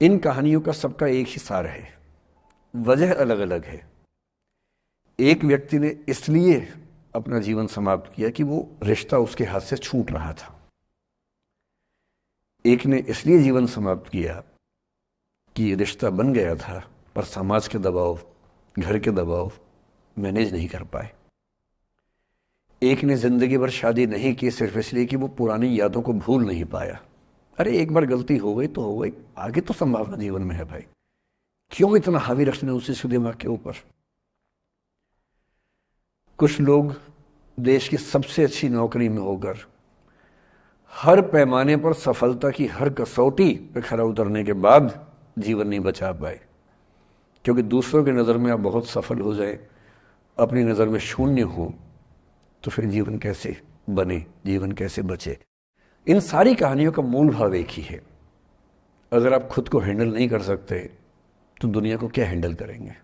इन कहानियों का सबका एक ही सार है, वजह अलग अलग है। एक व्यक्ति ने इसलिए अपना जीवन समाप्त किया कि वो रिश्ता उसके हाथ से छूट रहा था। एक ने इसलिए जीवन समाप्त किया कि रिश्ता बन गया था पर समाज के दबाव, घर के दबाव मैनेज नहीं कर पाए। एक ने जिंदगी भर शादी नहीं की सिर्फ इसलिए कि वो पुरानी यादों को भूल नहीं पाया। अरे एक बार गलती हो गई तो हो गई, आगे तो संभावना जीवन में है भाई, क्यों इतना हावी रखना उसी से दिमाग के ऊपर। कुछ लोग देश की सबसे अच्छी नौकरी में होकर हर पैमाने पर सफलता की हर कसौटी पे खरा उतरने के बाद जीवन नहीं बचा पाए, क्योंकि दूसरों की नज़र में आप बहुत सफल हो जाए, अपनी नज़र में शून्य हो, तो फिर जीवन कैसे बने, जीवन कैसे बचे। इन सारी कहानियों का मूल भाव एक ही है। अगर आप खुद को हैंडल नहीं कर सकते तो दुनिया को क्या हैंडल करेंगे।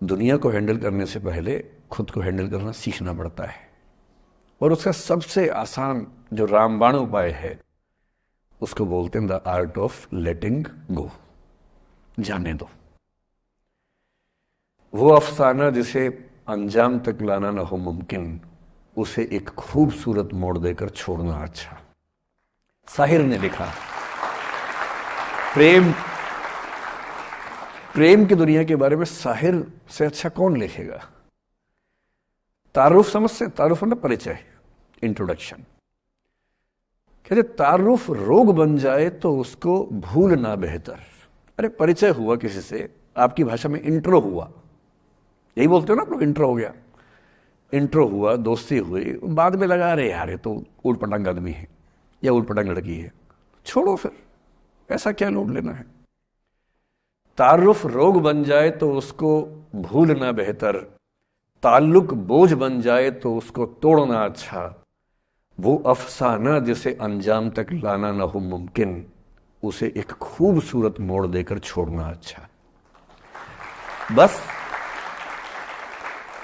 दुनिया को हैंडल करने से पहले खुद को हैंडल करना सीखना पड़ता है, और उसका सबसे आसान जो रामबाण उपाय है उसको बोलते हैं द आर्ट ऑफ लेटिंग गो। जाने दो। वो अफसाना जिसे अंजाम तक लाना ना हो मुमकिन, उसे एक खूबसूरत मोड़ देकर छोड़ना अच्छा। साहिर ने लिखा, प्रेम की दुनिया के बारे में साहिर से अच्छा कौन लिखेगा। तारुफ समझते, तारुफ मतलब परिचय, इंट्रोडक्शन। कहते तारुफ रोग बन जाए तो उसको भूलना बेहतर। अरे परिचय हुआ किसी से, आपकी भाषा में इंट्रो हुआ, यही बोलते हो ना आप लोग, इंट्रो हो गया। इंट्रो हुआ, दोस्ती हुई, बाद में लगा रहे यार ये तो उल्ट पटांग आदमी है या उल्ट पटांग लड़की है, छोड़ो फिर, ऐसा क्या लोड लेना है। तारुफ रोग बन जाए तो उसको भूलना बेहतर, ताल्लुक बोझ बन जाए तो उसको तोड़ना अच्छा। वो अफसाना जिसे अंजाम तक लाना ना हो मुमकिन, उसे एक खूबसूरत मोड़ देकर छोड़ना अच्छा।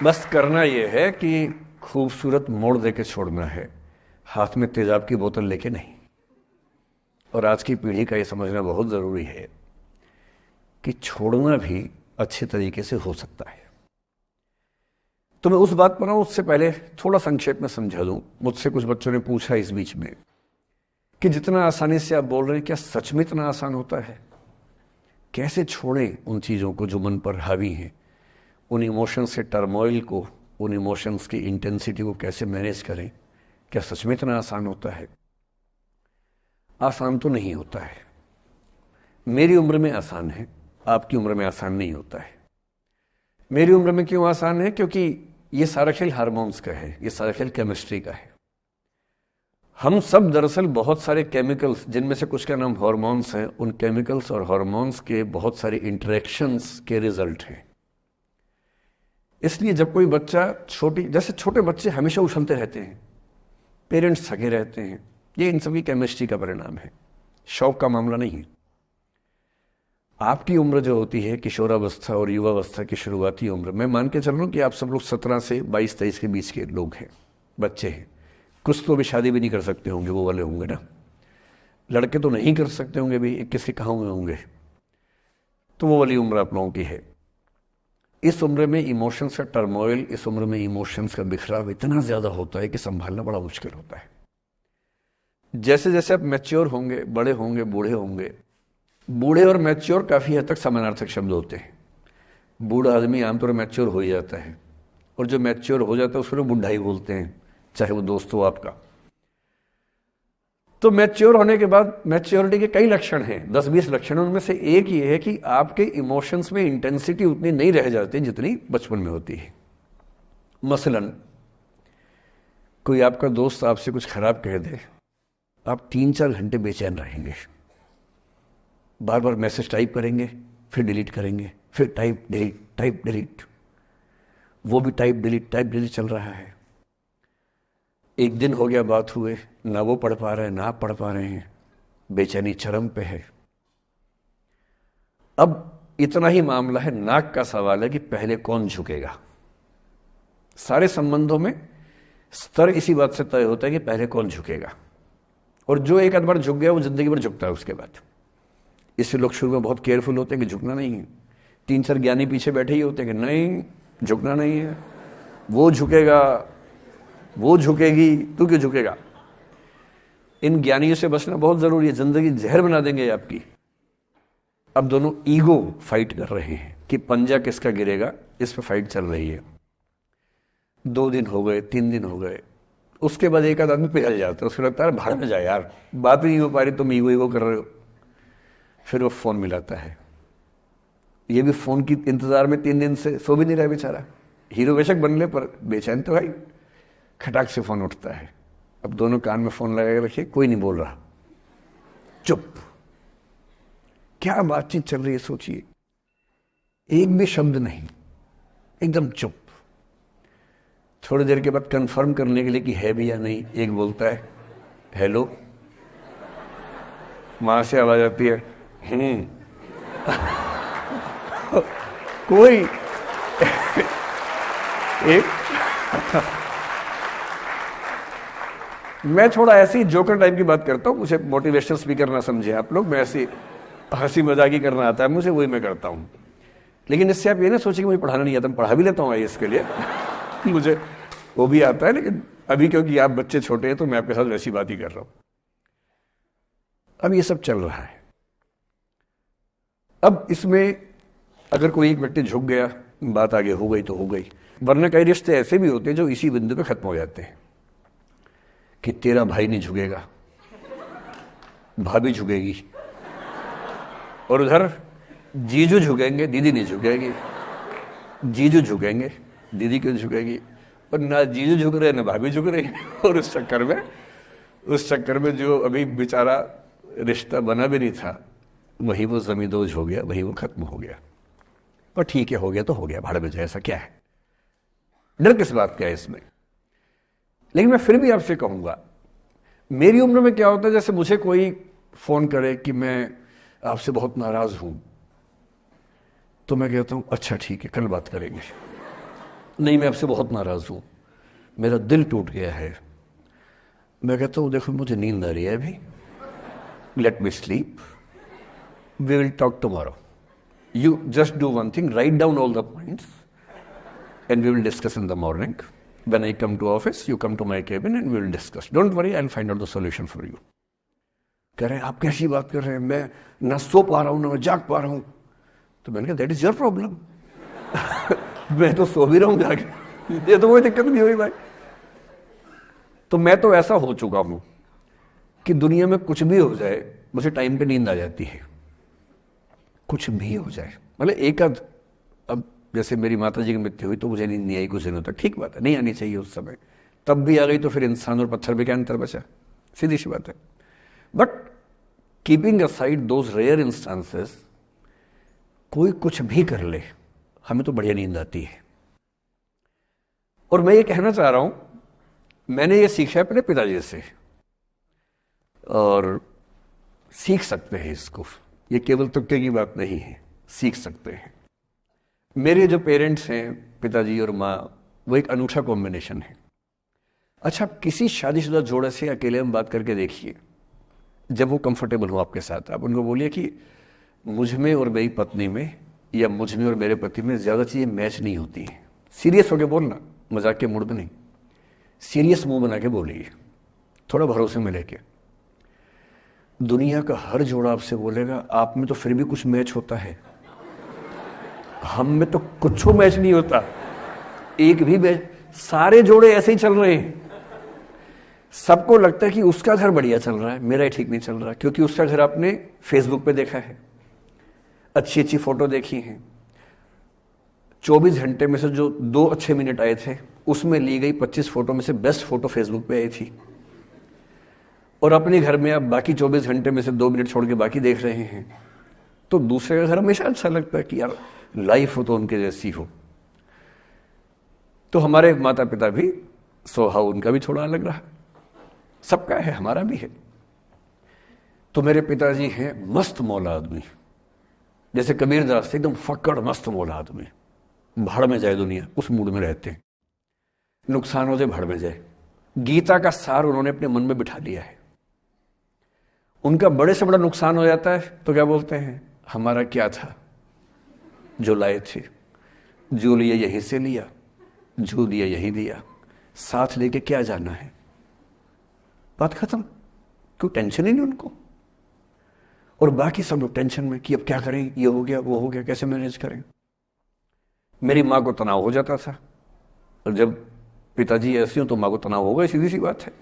बस करना यह है कि खूबसूरत मोड़ देकर छोड़ना है, हाथ में तेजाब की बोतल लेके नहीं। और आज की पीढ़ी का यह समझना बहुत जरूरी है कि छोड़ना भी अच्छे तरीके से हो सकता है। तो मैं उस बात पर आऊं उससे पहले थोड़ा संक्षेप में समझा दूं। मुझसे कुछ बच्चों ने पूछा इस बीच में कि जितना आसानी से आप बोल रहे हैं, क्या सच में इतना आसान होता है। कैसे छोड़ें उन चीजों को जो मन पर हावी हैं, उन इमोशंस के टर्मोइल को, उन इमोशंस की इंटेंसिटी को कैसे मैनेज करें। क्या सच में इतना आसान होता है। आसान तो नहीं होता है। मेरी उम्र में आसान है, आपकी उम्र में आसान नहीं होता है। मेरी उम्र में क्यों आसान है, क्योंकि ये सारा खेल हार्मोन्स का है, ये सारा खेल केमिस्ट्री का है। हम सब दरअसल बहुत सारे केमिकल्स, जिनमें से कुछ का नाम हार्मोन्स हैं, उन केमिकल्स और हार्मोन्स के बहुत सारे इंटरेक्शंस के रिजल्ट हैं। इसलिए जब कोई बच्चा जैसे छोटे बच्चे हमेशा उछलते रहते हैं, पेरेंट्स थके रहते हैं, ये इन सभी केमिस्ट्री का परिणाम है, शौक का मामला नहीं है। आपकी उम्र जो होती है किशोरावस्था और युवावस्था की शुरुआती उम्र, मैं मान के चल रहा हूं कि आप सब लोग 17 से 22-23 के बीच के लोग हैं, बच्चे हैं। कुछ तो अभी शादी भी नहीं कर सकते होंगे, वो वाले होंगे ना। लड़के तो नहीं कर सकते होंगे भी, 21 के कहाँ हुए होंगे, तो वो वाली उम्र आप लोगों की है। इस उम्र में इमोशंस का टर्मोइल, इस उम्र में इमोशंस का बिखराव इतना ज्यादा होता है कि संभालना बड़ा मुश्किल होता है। जैसे जैसे आप मैच्योर होंगे, बड़े होंगे, बूढ़े होंगे, बूढ़े और मैच्योर काफी हद तक समानार्थक शब्द होते हैं। बूढ़ा आदमी आमतौर पर मैच्योर हो ही जाता है, और जो मैच्योर हो जाता है उसको लोग बुढ़ा ही बोलते हैं, चाहे वो दोस्त हो आपका। तो मैच्योर होने के बाद मैच्योरिटी के कई लक्षण हैं, 10-20 लक्षण। उनमें से एक ये है कि आपके इमोशंस में इंटेंसिटी उतनी नहीं रह जाती जितनी बचपन में होती है। मसलन कोई आपका दोस्त आपसे कुछ खराब कह दे, आप 3-4 घंटे बेचैन रहेंगे, बार बार मैसेज टाइप करेंगे, फिर डिलीट करेंगे, फिर टाइप डिलीट, वो भी टाइप डिलीट चल रहा है। एक दिन हो गया बात हुए, ना वो पढ़ पा रहे हैं ना आप पढ़ पा रहे हैं, बेचैनी चरम पे है। अब इतना ही मामला है, नाक का सवाल है कि पहले कौन झुकेगा। सारे संबंधों में स्तर इसी बात से तय होता है कि पहले कौन झुकेगा, और जो एक आध बार झुक गया वो जिंदगी भर झुकता है उसके बाद। इससे लोग शुरू में बहुत केयरफुल होते हैं कि झुकना नहीं है। 3-4 ज्ञानी पीछे बैठे ही होते हैं कि नहीं झुकना नहीं है, वो झुकेगा, वो झुकेगी, तू क्यों झुकेगा। इन ज्ञानियों से बचना बहुत जरूरी है, जिंदगी जहर बना देंगे आपकी। अब दोनों ईगो फाइट कर रहे हैं कि पंजा किसका गिरेगा, इस पे फाइट चल रही है। 2 दिन हो गए, 3 दिन हो गए, उसके बाद एक आध आदमी पिघल जाता है, उसको लगता है भाड़ में जाए यार, बात ही नहीं हो पा रही, तुम ईगो ईगो कर रहे हो। फिर वो फोन मिलाता है, ये भी फोन की इंतजार में 3 दिन से सो भी नहीं रहा बेचारा, हीरो बेशक बन ले पर बेचैन तो भाई। खटाक से फोन उठता है, अब दोनों कान में फोन लगा के रखिए, कोई नहीं बोल रहा, चुप। क्या बातचीत चल रही है सोचिए, एक भी शब्द नहीं, एकदम चुप। थोड़ी देर के बाद कंफर्म करने के लिए कि है भी या नहीं, एक बोलता है हेलो, वहां से आवाज आती है कोई एक मैं थोड़ा ऐसी जोकर टाइप की बात करता हूं, मुझे मोटिवेशनल स्पीकर ना समझे आप लोग, मैं ऐसी हंसी मजाक ही करना आता है मुझे, वही मैं करता हूं। लेकिन इससे आप ये ना सोचिए कि मुझे पढ़ाना नहीं आता, मैं पढ़ा भी लेता हूं इसके लिए मुझे वो भी आता है, लेकिन अभी क्योंकि आप बच्चे छोटे हैं तो मैं आपके साथ वैसी बात ही कर रहा हूं। अब ये सब चल रहा है। अब इसमें अगर कोई एक व्यक्ति झुक गया, बात आगे हो गई तो हो गई, वरना कई रिश्ते ऐसे भी होते हैं जो इसी बिंदु पे खत्म हो जाते हैं कि तेरा भाई नहीं झुकेगा, भाभी झुकेगी, और उधर जीजू झुकेंगे, दीदी नहीं झुकेगी, जीजू झुकेंगे, दीदी क्यों झुकेगी, और ना जीजू झुक रहे ना भाभी झुक रही और उस चक्कर में जो अभी बेचारा रिश्ता बना भी नहीं था, वही वो जमींदोज हो गया, वही वो खत्म हो गया। और ठीक है, हो गया तो हो गया, भाड़ में जाए, ऐसा क्या है, डर किस बात का है इसमें। लेकिन मैं फिर भी आपसे कहूंगा, मेरी उम्र में क्या होता है, जैसे मुझे कोई फोन करे कि मैं आपसे बहुत नाराज हूं, तो मैं कहता हूं अच्छा ठीक है, कल बात करेंगे। नहीं, मैं आपसे बहुत नाराज हूं, मेरा दिल टूट गया है, मैं कहता हूं देखो मुझे नींद आ रही है अभी, let me sleep, we will talk tomorrow, you just do one thing, write down all the points and we will discuss in the morning, when I come to office you come to my cabin and we will discuss, don't worry, I will find out the solution for you. कह रहे हैं आप कैसी बात कर रहे हैं, मैं ना सो पा रहा हूं ना मैं जाग पा रहा हूं। तो मैंने कहा दैट इज योर प्रॉब्लम मैं तो सो भी रहा हूं जाके, ये तो कोई दिक्कत नहीं हुई भाई। तो मैं तो ऐसा हो चुका हूं कि दुनिया में कुछ भी हो जाए मुझे टाइम पे नींद आ जाती है, कुछ भी हो जाए। मतलब एक आध, अब जैसे मेरी माता जी की मृत्यु हुई तो मुझे नींद नहीं आई कुछ दिनों तक, ठीक बात है, नहीं आनी चाहिए उस समय, तब भी आ गई तो फिर इंसान और पत्थर में क्या अंतर बचा, सीधी सी बात है। But keeping aside those rare instances, कोई कुछ भी कर ले हमें तो बढ़िया नींद आती है। और मैं ये कहना चाह रहा हूं, मैंने ये सीखा है अपने पिताजी से, और सीख सकते हैं इसको, ये केवल तुक्के की बात नहीं है, सीख सकते हैं। मेरे जो पेरेंट्स हैं, पिताजी और माँ, वो एक अनूठा कॉम्बिनेशन है। अच्छा, किसी शादीशुदा जोड़े से अकेले में बात करके देखिए, जब वो कंफर्टेबल हो आपके साथ, आप उनको बोलिए कि मुझ में और मेरी पत्नी में या मुझ में और मेरे पति में ज्यादा चीजें मैच नहीं होती हैं। सीरियस होकर बोलना, मजाक के मूड में नहीं, सीरियस मुंह बना के बोलिए, थोड़ा भरोसे में लेके। दुनिया का हर जोड़ा आपसे बोलेगा आप में तो फिर भी कुछ मैच होता है, हम में तो कुछ मैच नहीं होता, एक भी मैच, सारे जोड़े ऐसे ही चल रहे हैं। सबको लगता है कि उसका घर बढ़िया चल रहा है, मेरा ही ठीक नहीं चल रहा, क्योंकि उसका घर आपने फेसबुक पे देखा है, अच्छी अच्छी फोटो देखी हैं, 24 घंटे में से जो 2 अच्छे मिनट आए थे उसमें ली गई 25 फोटो में से बेस्ट फोटो फेसबुक पे आई थी, और अपने घर में आप बाकी 24 घंटे में से 2 मिनट छोड़ के बाकी देख रहे हैं। तो दूसरे का घर हमेशा अच्छा लगता है कि यार लाइफ हो तो उनके जैसी हो। तो हमारे माता पिता भी स्वभाव उनका भी थोड़ा अलग रहा, सबका है, हमारा भी है। तो मेरे पिताजी हैं मस्त मौला आदमी, जैसे कबीर दास एकदम फक्कड़ मस्त मौला आदमी, भाड़ में जाए दुनिया उस मूड में रहते हैं, नुकसान हो जाए भाड़ में जाए। गीता का सार उन्होंने अपने मन में बिठा लिया है। उनका बड़े से बड़ा नुकसान हो जाता है तो क्या बोलते हैं, हमारा क्या था जो लाए थे, जो लिया यहीं से लिया, जो दिया यहीं दिया, साथ लेके क्या जाना है, बात खत्म। कोई टेंशन ही नहीं उनको। और बाकी सब लोग टेंशन में कि अब क्या करें, ये हो गया वो हो गया, कैसे मैनेज करें। मेरी माँ को तनाव हो जाता था, और जब पिताजी ऐसे हो तो माँ को तनाव होगा, सीधी सी बात है।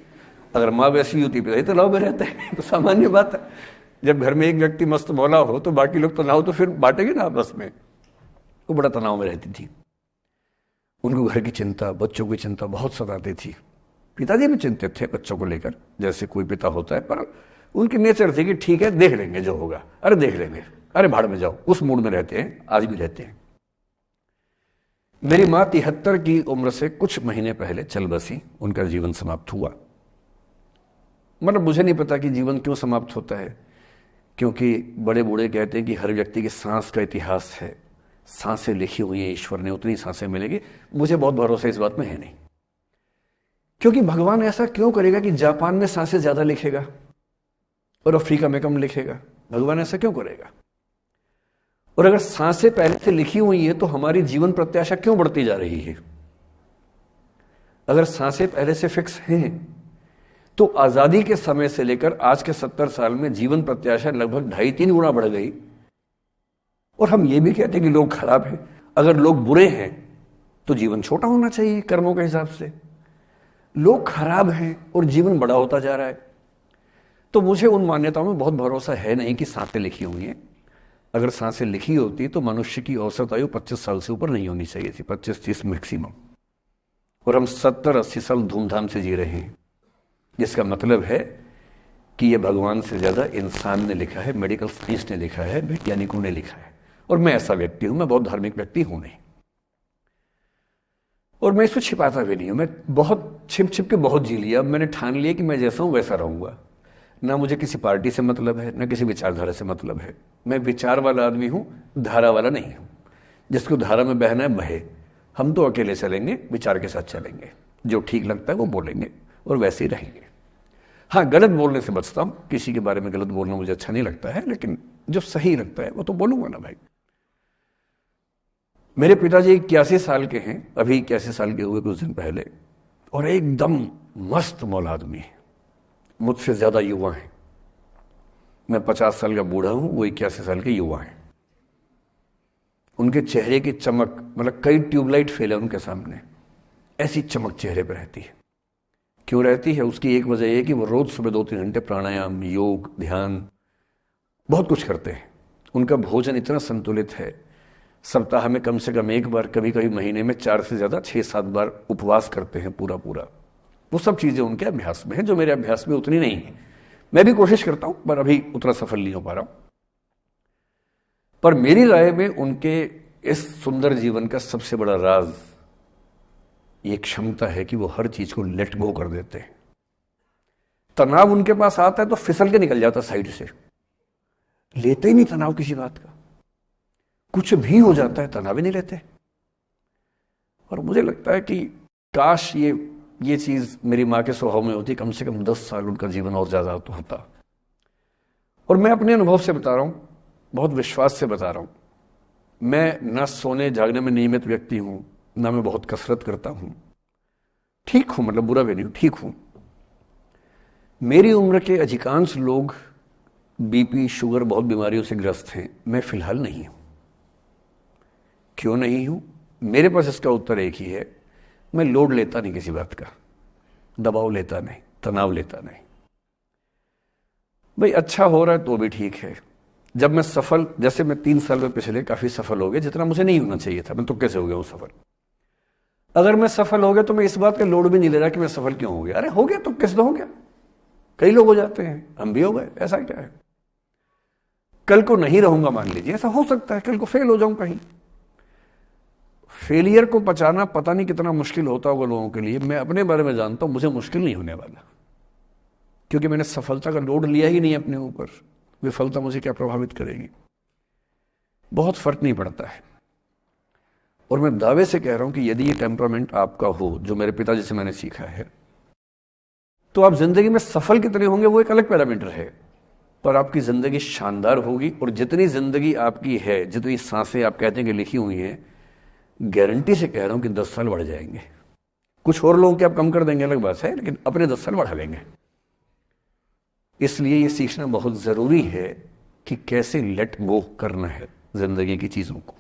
अगर माँ वैसी होती पिताजी तनाव में रहते हैं, तो सामान्य बात है। जब घर में एक व्यक्ति मस्त मौला हो तो बाकी लोग तनाव तो फिर बांटेंगे ना आपस में। वो बड़ा तनाव में रहती थी। उनको घर की चिंता, बच्चों की चिंता बहुत सताती थी। पिताजी भी चिंतित थे बच्चों को लेकर, जैसे कोई पिता होता है, पर उनकी नेचर थी कि ठीक है देख लेंगे जो होगा, अरे देख लेंगे, अरे भाड़ में जाओ, उस मूड में रहते हैं, आज भी रहते हैं। मेरी माँ 73 की उम्र से कुछ महीने पहले चल बसी, उनका जीवन समाप्त हुआ। मतलब मुझे नहीं पता कि जीवन क्यों समाप्त होता है, क्योंकि बड़े बूढ़े कहते हैं कि हर व्यक्ति की सांस का इतिहास है, सांसें लिखी हुई है ईश्वर ने, उतनी सांसें मिलेगी। मुझे बहुत भरोसा इस बात में है नहीं, क्योंकि भगवान ऐसा क्यों करेगा कि जापान में सांसें ज्यादा लिखेगा और अफ्रीका में कम लिखेगा? भगवान ऐसा क्यों करेगा? और अगर सांसें पहले से लिखी हुई है तो हमारी जीवन प्रत्याशा क्यों बढ़ती जा रही है? अगर सांसें पहले से फिक्स हैं तो आजादी के समय से लेकर आज के 70 साल में जीवन प्रत्याशा लगभग 2.5-3 गुना बढ़ गई। और हम ये भी कहते हैं कि लोग खराब हैं। अगर लोग बुरे हैं तो जीवन छोटा होना चाहिए कर्मों के हिसाब से। लोग खराब हैं और जीवन बड़ा होता जा रहा है। तो मुझे उन मान्यताओं में बहुत भरोसा है नहीं कि सांसें लिखी हुई हैं। अगर सांसें लिखी होती तो मनुष्य की औसत आयु 25 साल से ऊपर नहीं होनी चाहिए थी, 25-30 मैक्सिमम। और हम 70-80 साल धूमधाम से जी रहे हैं, जिसका मतलब है कि यह भगवान से ज्यादा इंसान ने लिखा है, मेडिकल साइंस ने लिखा है, वैज्ञानिकों ने लिखा है। और मैं ऐसा व्यक्ति हूं, मैं बहुत धार्मिक व्यक्ति हूं नहीं, और मैं इसको छिपाता भी नहीं हूं। मैं बहुत छिप छिप के बहुत जी लिया। मैंने ठान लिया कि मैं जैसा हूं वैसा रहूंगा। ना मुझे किसी पार्टी से मतलब है, ना किसी विचारधारा से मतलब है। मैं विचार वाला आदमी हूं, धारा वाला नहीं हूं। जिसको धारा में बहना है बहे, हम तो अकेले चलेंगे, विचार के साथ चलेंगे। जो ठीक लगता है वो बोलेंगे और वैसे ही रहेंगे। हाँ, गलत बोलने से बचता हूं, किसी के बारे में गलत बोलना मुझे अच्छा नहीं लगता है, लेकिन जो सही लगता है वो तो बोलूंगा ना भाई। मेरे पिताजी 81 साल के हैं, अभी 81 साल के हुए कुछ दिन पहले, और एकदम मस्त मौला आदमी है, मुझसे ज्यादा युवा हैं। मैं 50 साल का बूढ़ा हूं, वो 81 साल के युवा हैं। उनके चेहरे की चमक, मतलब कई ट्यूबलाइट फेल है उनके सामने, ऐसी चमक चेहरे पर रहती है। क्यों रहती है? उसकी एक वजह यह कि वो रोज सुबह 2-3 घंटे प्राणायाम, योग, ध्यान, बहुत कुछ करते हैं। उनका भोजन इतना संतुलित है, सप्ताह में कम से कम एक बार, कभी कभी महीने में 4 से ज्यादा 6-7 बार उपवास करते हैं पूरा पूरा। वो सब चीजें उनके अभ्यास में है, जो मेरे अभ्यास में उतनी नहीं है। मैं भी कोशिश करता हूं, पर अभी उतना सफल नहीं हो पा रहा हूं। पर मेरी राय में उनके इस सुंदर जीवन का सबसे बड़ा राज ये क्षमता है कि वो हर चीज को लेट गो कर देते हैं। तनाव उनके पास आता है तो फिसल के निकल जाता साइड से, लेते ही नहीं तनाव किसी बात का। कुछ भी हो जाता है तनाव ही नहीं लेते। और मुझे लगता है कि काश ये चीज मेरी मां के स्वभाव में होती, कम से कम 10 साल उनका जीवन और ज्यादा तो होता। और मैं अपने अनुभव से बता रहा हूं, बहुत विश्वास से बता रहा हूं। मैं न सोने जागने में नियमित व्यक्ति हूं, ना मैं बहुत कसरत करता हूं। ठीक हूं, मतलब बुरा भी नहीं हूं, ठीक हूं। मेरी उम्र के अधिकांश लोग बीपी, शुगर, बहुत बीमारियों से ग्रस्त हैं। मैं फिलहाल नहीं हूं। क्यों नहीं हूं? मेरे पास इसका उत्तर एक ही है, मैं लोड लेता नहीं किसी बात का, दबाव लेता नहीं, तनाव लेता नहीं। भाई अच्छा हो रहा है तो भी ठीक है। जब मैं सफल, जैसे मैं 3 साल में पिछले काफी सफल हो गया, जितना मुझे नहीं होना चाहिए था, मैं तो कैसे हो गया हूं सफल। अगर मैं सफल हो गया तो मैं इस बात का लोड भी नहीं ले रहा कि मैं सफल क्यों हो गया। अरे हो गया तो किस हो गया, कई लोग हो जाते हैं, हम भी हो गए, ऐसा क्या है। कल को नहीं रहूंगा, मान लीजिए, ऐसा हो सकता है, कल को फेल हो जाऊं कहीं। फेलियर को पचाना पता नहीं कितना मुश्किल होता होगा लोगों के लिए। मैं अपने बारे में जानता हूं, मुझे मुश्किल नहीं होने वाला, क्योंकि मैंने सफलता का लोड लिया ही नहीं अपने ऊपर। विफलता मुझे क्या प्रभावित करेगी? बहुत फर्क नहीं पड़ता है। और मैं दावे से कह रहा हूं कि यदि ये टेम्परामेंट आपका हो, जो मेरे पिताजी से मैंने सीखा है, तो आप जिंदगी में सफल कितने होंगे वो एक अलग पैरामीटर है, पर आपकी जिंदगी शानदार होगी। और जितनी जिंदगी आपकी है, जितनी सांसें आप कहते हैं कि लिखी हुई हैं, गारंटी से कह रहा हूं कि 10 साल बढ़ जाएंगे। कुछ और लोगों के आप कम कर देंगे अलग बात है, लेकिन अपने 10 साल बढ़ा लेंगे। इसलिए ये सीखना बहुत जरूरी है कि कैसे लेट गो करना है जिंदगी की चीजों को।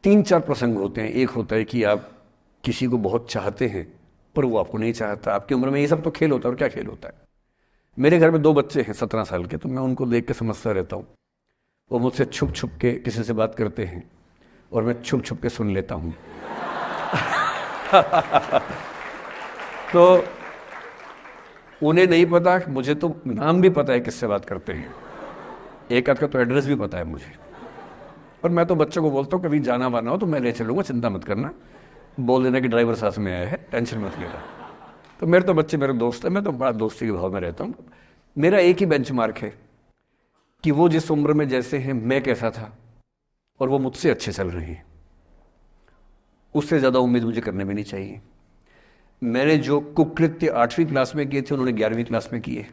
3-4 प्रसंग होते हैं। एक होता है कि आप किसी को बहुत चाहते हैं पर वो आपको नहीं चाहता। आपकी उम्र में ये सब तो खेल होता है, और क्या खेल होता है। मेरे घर में 2 बच्चे हैं 17 साल के, तो मैं उनको देख के समझता रहता हूं। वो मुझसे छुप छुप के किसी से बात करते हैं और मैं छुप छुप के सुन लेता हूं। तो उन्हें नहीं पता, मुझे तो नाम भी पता है किससे बात करते हैं, एक आध का तो एड्रेस भी पता है मुझे। और मैं तो बच्चों को बोलता हूँ कभी जाना वाना हो तो मैं ले चलूंगा, चिंता मत करना, बोल देना कि ड्राइवर साथ में आया है, टेंशन मत लेना। तो मेरे तो बच्चे मेरे दोस्त हैं, मैं तो बड़ा दोस्ती के भाव में रहता हूँ। मेरा एक ही बेंचमार्क है कि वो जिस उम्र में जैसे हैं मैं कैसा था, और वो मुझसे अच्छे चल रहे हैं। उससे ज्यादा उम्मीद मुझे करने में नहीं चाहिए। मैंने जो कुकृत्य 8वीं क्लास में किए थे उन्होंने 11वीं क्लास में किए,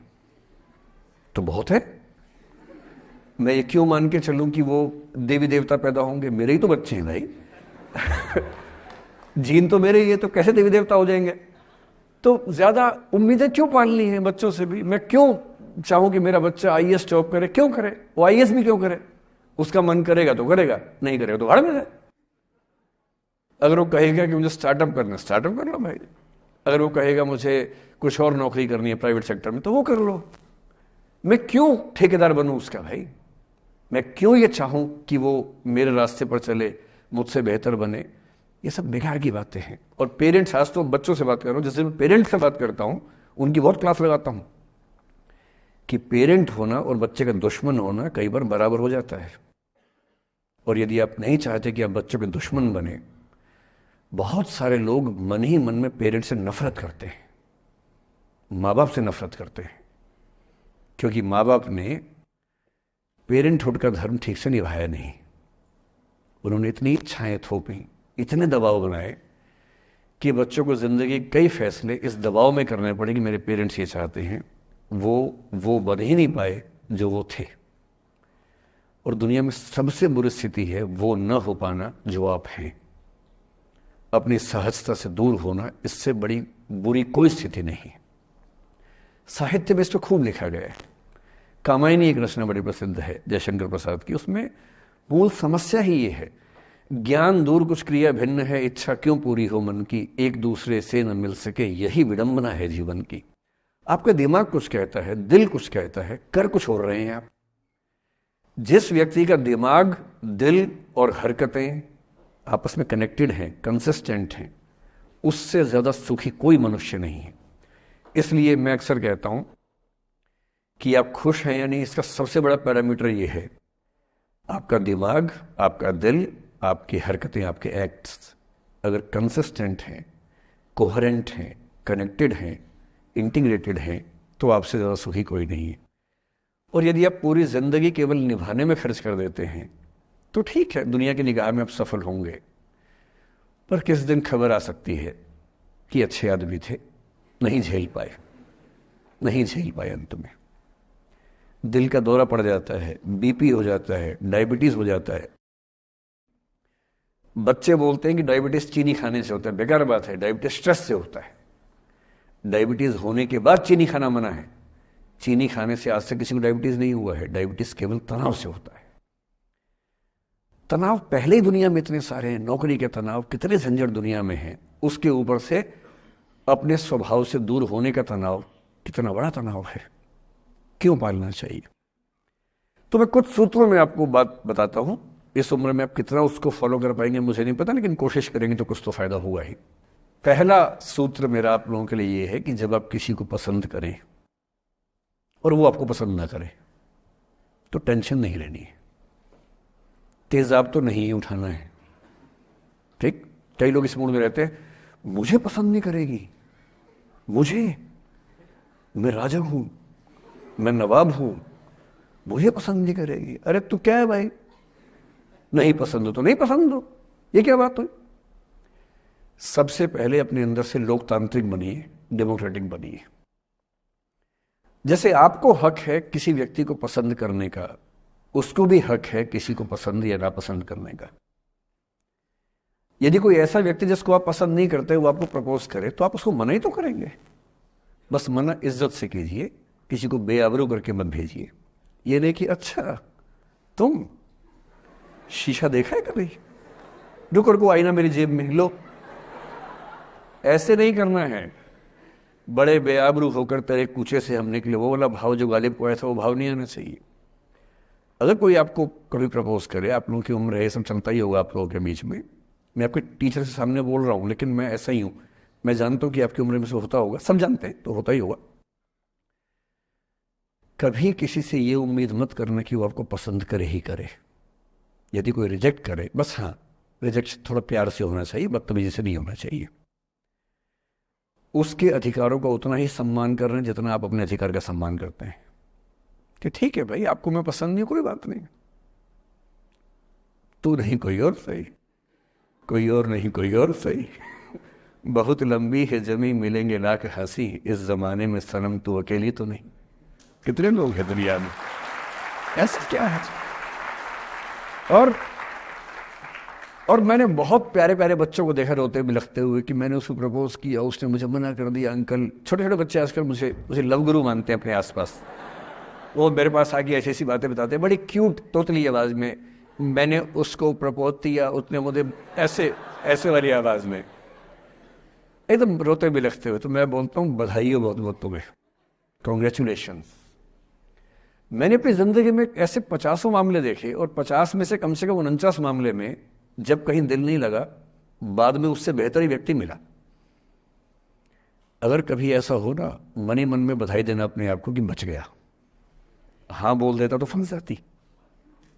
तो बहुत है। मैं ये क्यों मान के चलूं कि वो देवी देवता पैदा होंगे? मेरे ही तो बच्चे हैं भाई। जीन तो मेरे ही है, तो कैसे देवी देवता हो जाएंगे? तो ज्यादा उम्मीदें क्यों पालनी है बच्चों से भी? मैं क्यों चाहूं कि मेरा बच्चा आईएएस जॉब करे? क्यों करे वो? आईएएस भी क्यों करे? उसका मन करेगा तो करेगा, नहीं करेगा तो भाड़ में जाए। अगर वो कहेगा कि मुझे स्टार्टअप करना, स्टार्टअप कर लो भाई। अगर वो कहेगा मुझे कुछ और नौकरी करनी है प्राइवेट सेक्टर में, तो वो कर लो। मैं क्यों ठेकेदार बनूं उसका भाई? मैं क्यों ये चाहूं कि वो मेरे रास्ते पर चले, मुझसे बेहतर बने? ये सब बेकार की बातें हैं। और पेरेंट्स, आज तो बच्चों से बात कर रहा हूं, जैसे मैं पेरेंट्स से बात करता हूं उनकी बहुत क्लास लगाता हूं कि पेरेंट होना और बच्चे का दुश्मन होना कई बार बराबर हो जाता है। और यदि आप नहीं चाहते कि आप बच्चों के दुश्मन बने, बहुत सारे लोग मन ही मन में पेरेंट से नफरत करते हैं, माँ बाप से नफरत करते हैं, क्योंकि माँ बाप ने पेरेंटहुड का धर्म ठीक से निभाया नहीं। उन्होंने इतनी इच्छाएं थोपी, इतने दबाव बनाए कि बच्चों को जिंदगी कई फैसले इस दबाव में करने पड़े कि मेरे पेरेंट्स ये चाहते हैं। वो बन ही नहीं पाए जो वो थे। और दुनिया में सबसे बुरी स्थिति है वो न हो पाना जो आप हैं। अपनी सहजता से दूर होना, इससे बड़ी बुरी कोई स्थिति नहीं। साहित्य में इसको खूब लिखा गया है। कामायनी एक रचना बड़ी प्रसिद्ध है जयशंकर प्रसाद की। उसमें मूल समस्या ही ये है, ज्ञान दूर कुछ क्रिया भिन्न है, इच्छा क्यों पूरी हो मन की, एक दूसरे से न मिल सके यही विडंबना है जीवन की। आपका दिमाग कुछ कहता है, दिल कुछ कहता है, कर कुछ और रहे हैं आप। जिस व्यक्ति का दिमाग, दिल और हरकतें आपस में कनेक्टेड हैं, कंसिस्टेंट हैं, उससे ज्यादा सुखी कोई मनुष्य नहीं है। इसलिए मैं अक्सर कहता हूं कि आप खुश हैं या नहीं, इसका सबसे बड़ा पैरामीटर ये है आपका दिमाग, आपका दिल, आपकी हरकतें, आपके एक्ट्स अगर कंसिस्टेंट हैं, कोहेरेंट हैं, कनेक्टेड हैं, इंटीग्रेटेड हैं, तो आपसे ज़्यादा सुखी कोई नहीं है। और यदि आप पूरी जिंदगी केवल निभाने में खर्च कर देते हैं तो ठीक है, दुनिया की निगाह में आप सफल होंगे। पर किस दिन खबर आ सकती है कि अच्छे आदमी थे, नहीं झेल पाए, नहीं झेल पाए, अंत में दिल का दौरा पड़ जाता है, बीपी हो जाता है, डायबिटीज हो जाता है। बच्चे बोलते हैं कि डायबिटीज चीनी खाने से होता है। बेकार बात है, डायबिटीज स्ट्रेस से होता है। डायबिटीज होने के बाद चीनी खाना मना है। चीनी खाने से आज तक किसी को डायबिटीज नहीं हुआ है। डायबिटीज केवल तनाव से होता है। तनाव पहले ही दुनिया में इतने सारे हैं, नौकरी के तनाव, कितने झंझट दुनिया में हैं, उसके ऊपर से अपने स्वभाव से दूर होने का तनाव, कितना बड़ा तनाव है। क्यों पालना चाहिए? तो मैं कुछ सूत्रों में आपको बात बताता हूं। इस उम्र में आप कितना उसको फॉलो कर पाएंगे मुझे नहीं पता, लेकिन कोशिश करेंगे तो कुछ तो फायदा हुआ ही। पहला सूत्र मेरा आप लोगों के लिए यह है कि जब आप किसी को पसंद करें और वो आपको पसंद ना करे तो टेंशन नहीं लेनी है, तेजाब तो नहीं उठाना है। ठीक, कई लोग इस मूड में रहते हैं, मुझे पसंद नहीं करेगी, मैं राजा हूं, मैं नवाब हूं, मुझे पसंद नहीं करेगी। अरे तू क्या है भाई, नहीं पसंद हो तो नहीं पसंद हो, ये क्या बात हुई? सबसे पहले अपने अंदर से लोकतांत्रिक बनिए, डेमोक्रेटिक बनिए। जैसे आपको हक है किसी व्यक्ति को पसंद करने का, उसको भी हक है किसी को पसंद या नापसंद करने का। यदि कोई ऐसा व्यक्ति जिसको आप पसंद नहीं करते वो आपको प्रपोज करे तो आप उसको मना ही तो करेंगे। बस मना इज्जत से कीजिए, किसी को बेआबरू करके मत भेजिए। ये नहीं कि अच्छा तुम शीशा देखा है कभी, रुको रुको आईना मेरी जेब में लो, ऐसे नहीं करना है। बड़े बेआबरू होकर तेरे कूचे से हम निकले, वो वाला भाव जो गालिब को आया था वो भाव नहीं आना चाहिए। अगर कोई आपको कभी प्रपोज करे, आप लोगों की उम्र है, सब चलता ही होगा आप लोगों के बीच में, मैं आपके टीचर से सामने बोल रहा हूं लेकिन मैं ऐसा ही हूं, मैं जानता हूं कि आपकी उम्र में से होता होगा, सब जानते हैं तो होता ही होगा। कभी किसी से ये उम्मीद मत करना कि वो आपको पसंद करे ही करे। यदि कोई रिजेक्ट करे, बस हाँ रिजेक्ट थोड़ा प्यार से होना चाहिए, बदतमीजी से नहीं होना चाहिए। उसके अधिकारों का उतना ही सम्मान कर रहे हैं जितना आप अपने अधिकार का सम्मान करते हैं कि ठीक है भाई आपको मैं पसंद नहीं, कोई बात नहीं, तू नहीं कोई और सही, कोई और नहीं कोई और सही, बहुत लंबी है जमी मिलेंगे लाख हंसी, इस जमाने में सनम तू अकेली तो नहीं। कितने लोग हैं दुनिया में, ऐसा क्या है। और मैंने बहुत प्यारे प्यारे बच्चों को देखा रोते बिलखते हुए कि मैंने उसको प्रपोज किया, उसने मुझे मना कर दिया। अंकल, छोटे छोटे बच्चे आजकल मुझे लव गुरु मानते हैं अपने आसपास, वो मेरे पास आके ऐसी ऐसी बातें बताते हैं बड़ी क्यूट तोतली आवाज में, मैंने उसको प्रपोज किया, उसने मुझे ऐसे ऐसे वाली आवाज में एकदम रोते बिलखते हुए। तो मैं बोलता हूँ बधाई हो बहुत बहुत तुम्हें, कॉन्ग्रेचुलेशन। मैंने अपनी जिंदगी में ऐसे 50 मामले देखे और 50 में से कम 49 मामले में जब कहीं दिल नहीं लगा, बाद में उससे बेहतर ही व्यक्ति मिला। अगर कभी ऐसा हो ना, मन ही मन में बधाई देना अपने आप को कि बच गया। हाँ बोल देता तो फंस जाती,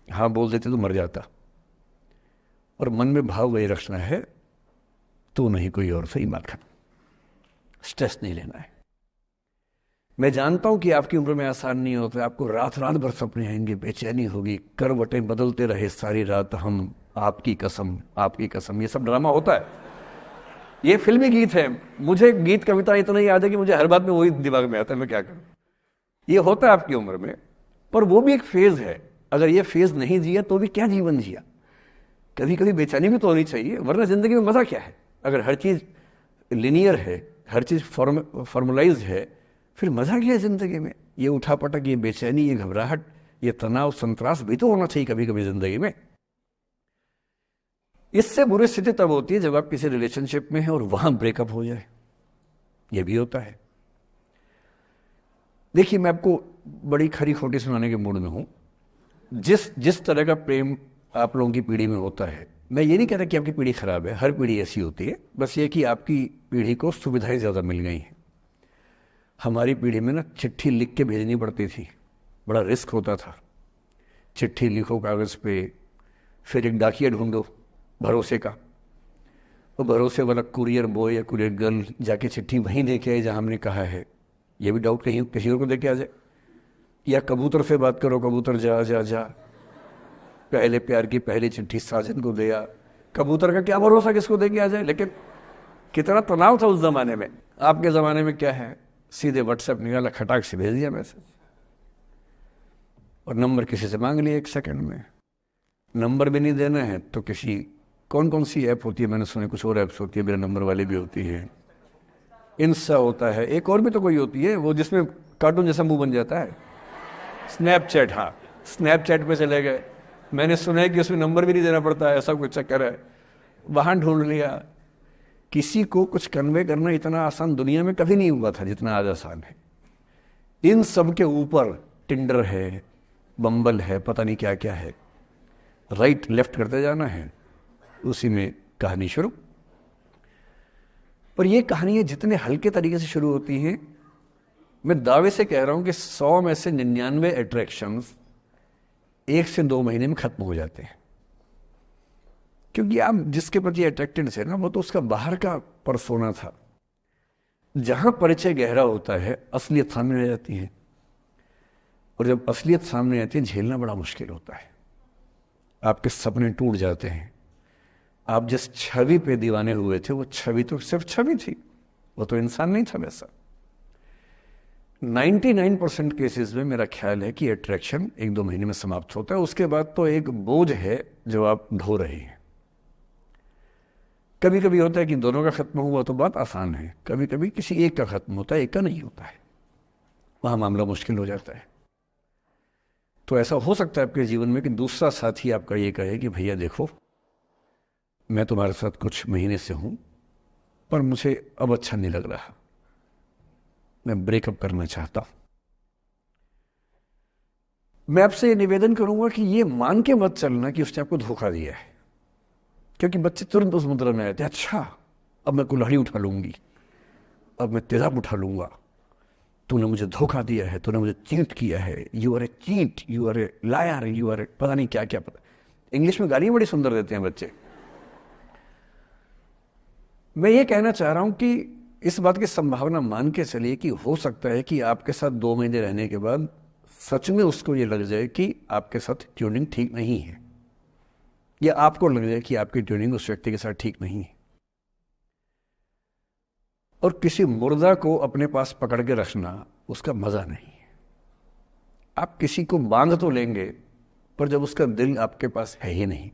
हाँ बोल देते तो मर जाता। और मन में भाव वही रखना है, तू नहीं कोई और सही माखन, स्ट्रेस नहीं लेना है। मैं जानता हूं कि आपकी उम्र में आसान नहीं होता, आपको रात रात भर सपने आएंगे, बेचैनी होगी, करवटें बदलते रहे सारी रात हम, आपकी कसम आपकी कसम, ये सब ड्रामा होता है। ये फिल्मी गीत है, मुझे गीत कविता इतना याद है कि मुझे हर बात में वही दिमाग में आता है, मैं क्या करूं। ये होता है आपकी उम्र में, पर वो भी एक फेज है। अगर ये फेज नहीं जिया तो भी क्या जीवन जिया। कभी कभी बेचैनी भी तो होनी चाहिए, वरना जिंदगी में मजा क्या है। अगर हर चीज लिनियर है, हर चीज फॉर्मुलाइज है, फिर मजा क्या है जिंदगी में। ये उठापटक, ये बेचैनी, ये घबराहट, ये तनाव, संतरास भी तो होना चाहिए कभी कभी जिंदगी में। इससे बुरी स्थिति तब होती है जब आप किसी रिलेशनशिप में हैं और वहां ब्रेकअप हो जाए, ये भी होता है। देखिए, मैं आपको बड़ी खरी खोटी सुनाने के मूड में हूं। जिस तरह का प्रेम आप लोगों की पीढ़ी में होता है, मैं ये नहीं कहता कि आपकी पीढ़ी खराब है, हर पीढ़ी ऐसी होती है, बस ये कि आपकी पीढ़ी को सुविधाएं ज्यादा मिल गई हैं। हमारी पीढ़ी में ना चिट्ठी लिख के भेजनी पड़ती थी, बड़ा रिस्क होता था। चिट्ठी लिखो कागज पे, फिर एक डाकिया ढूंढो भरोसे का, तो भरोसे वाला कुरियर बॉय या कुरियर गर्ल जाके चिट्ठी वहीं दे के आए जहां हमने कहा है। ये भी डाउट कहीं किसी और को दे के आ जाए। या कबूतर से बात करो, कबूतर जा जा जा, पहले प्यार की पहली चिट्ठी साजन को दिया। कबूतर का क्या भरोसा किसको दे के आ जाए। लेकिन कितना तनाव था उस जमाने में। आपके जमाने में क्या है, सीधे व्हाट्सएप निकाला, खटाक से भेज दिया मैसेज, और नंबर किसी से मांग लिया 1 सेकंड में। नंबर भी नहीं देना है तो किसी, कौन कौन सी ऐप होती है, मैंने सुना कुछ और ऐप्स होती है, मेरा नंबर वाली भी होती है, इंस्टा होता है, एक और भी तो कोई होती है वो जिसमें कार्टून जैसा मुंह बन जाता है, स्नैपचैट। हाँ, स्नैपचैट पे चले गए। मैंने सुना है कि उसमें नंबर भी नहीं देना पड़ता है, ऐसा कुछ चक्कर है। वहां ढूंढ लिया। किसी को कुछ कन्वे करना इतना आसान दुनिया में कभी नहीं हुआ था जितना आज आसान है। इन सब के ऊपर टिंडर है, बम्बल है, पता नहीं क्या क्या है, राइट लेफ्ट करते जाना है, उसी में कहानी शुरू। पर ये कहानियां जितने हल्के तरीके से शुरू होती हैं, मैं दावे से कह रहा हूं कि 100 में से 99 अट्रैक्शंस 1 से 2 महीने में खत्म हो जाते हैं। क्योंकि आप जिसके प्रति अट्रैक्टेड थे ना, वो तो उसका बाहर का परसोना था। जहां परिचय गहरा होता है, असलियत सामने आ जाती है, और जब असलियत सामने आती है, झेलना बड़ा मुश्किल होता है। आपके सपने टूट जाते हैं। आप जिस छवि पे दीवाने हुए थे, वो छवि तो सिर्फ छवि थी, वो तो इंसान नहीं था वैसा। 99% केसेस में मेरा ख्याल है कि अट्रैक्शन 1-2 महीने में समाप्त होता है। उसके बाद तो एक बोझ है जो आप ढो रहे हैं। कभी कभी होता है कि दोनों का खत्म हुआ तो बात आसान है, कभी कभी किसी एक का खत्म होता है, एक का नहीं होता है, वहां मामला मुश्किल हो जाता है। तो ऐसा हो सकता है आपके जीवन में कि दूसरा साथी आपका ये कहे कि भैया देखो, मैं तुम्हारे साथ कुछ महीने से हूं पर मुझे अब अच्छा नहीं लग रहा, मैं ब्रेकअप करना चाहता हूं। मैं आपसे ये निवेदन करूंगा कि ये मान के मत चलना कि उसने आपको धोखा दिया है, क्योंकि बच्चे तुरंत उस मुद्रा में आते हैं, अच्छा अब मैं कुल्हाड़ी उठा लूंगी, अब मैं तेजाब उठा लूंगा, तूने मुझे धोखा दिया है, तूने मुझे चीट किया है, you are a cheat, you are a liar, you are a पता नहीं क्या क्या। पता इंग्लिश में गालियां बड़ी सुंदर देते हैं बच्चे। मैं ये कहना चाह रहा हूं कि इस बात की संभावना मान के चलिए कि हो सकता है कि आपके साथ 2 महीने रहने के बाद सच में उसको ये लग जाए कि आपके साथ ट्यूनिंग ठीक नहीं है, या आपको लग जाए कि आपकी ट्यूनिंग उस व्यक्ति के साथ ठीक नहीं है। और किसी मुर्दा को अपने पास पकड़ के रखना उसका मजा नहीं है। आप किसी को बांध तो लेंगे, पर जब उसका दिल आपके पास है ही नहीं,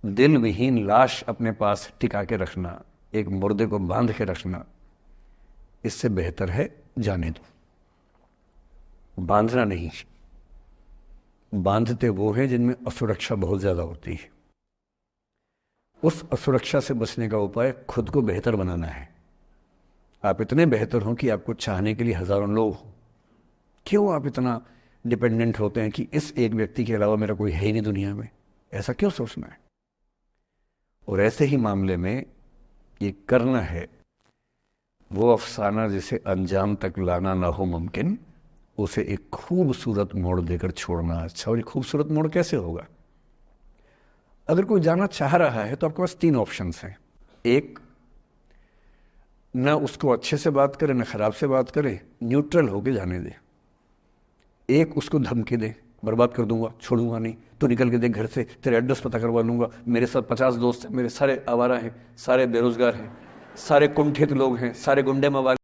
दिल विहीन लाश अपने पास टिका के रखना, एक मुर्दे को बांध के रखना, इससे बेहतर है जाने दो। बांधना नहीं, बांधते वो हैं जिनमें असुरक्षा बहुत ज्यादा होती है। उस असुरक्षा से बचने का उपाय खुद को बेहतर बनाना है। आप इतने बेहतर हो कि आपको चाहने के लिए हजारों लोग हो। क्यों आप इतना डिपेंडेंट होते हैं कि इस एक व्यक्ति के अलावा मेरा कोई है ही नहीं दुनिया में? ऐसा क्यों सोचना है? और ऐसे ही मामले में ये करना है वो अफसाना जिसे अंजाम तक लाना ना हो मुमकिन, उसे एक खूबसूरत मोड़ देकर छोड़ना अच्छा। और ये खूबसूरत मोड़ कैसे होगा? अगर कोई जाना चाह रहा है तो आपके पास 3 ऑप्शंस हैं। एक, ना उसको अच्छे से बात करे ना खराब से बात करे, न्यूट्रल होके जाने दे। एक, उसको धमकी दे, बर्बाद कर दूंगा, छोड़ूंगा नहीं, तो निकल के देख घर से, तेरे एड्रेस पता करवा लूंगा, मेरे साथ 50 दोस्त हैं, मेरे सारे आवारा हैं, सारे बेरोजगार हैं, सारे कुंठित लोग हैं, सारे गुंडे मवाली